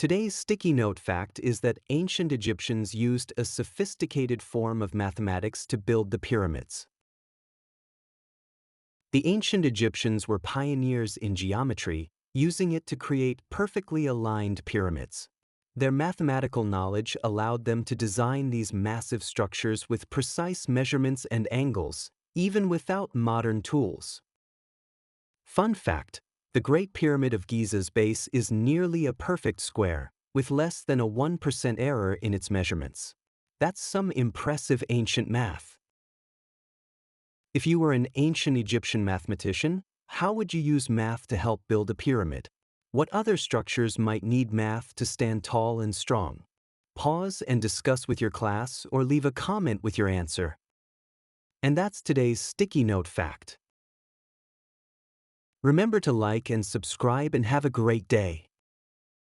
Today's sticky note fact is that ancient Egyptians used a sophisticated form of mathematics to build the pyramids. The ancient Egyptians were pioneers in geometry, using it to create perfectly aligned pyramids. Their mathematical knowledge allowed them to design these massive structures with precise measurements and angles, even without modern tools. Fun fact: the Great Pyramid of Giza's base is nearly a perfect square, with less than a 1% error in its measurements. That's some impressive ancient math. If you were an ancient Egyptian mathematician, how would you use math to help build a pyramid? What other structures might need math to stand tall and strong? Pause and discuss with your class or leave a comment with your answer. And that's today's sticky note fact. Remember to like and subscribe and have a great day.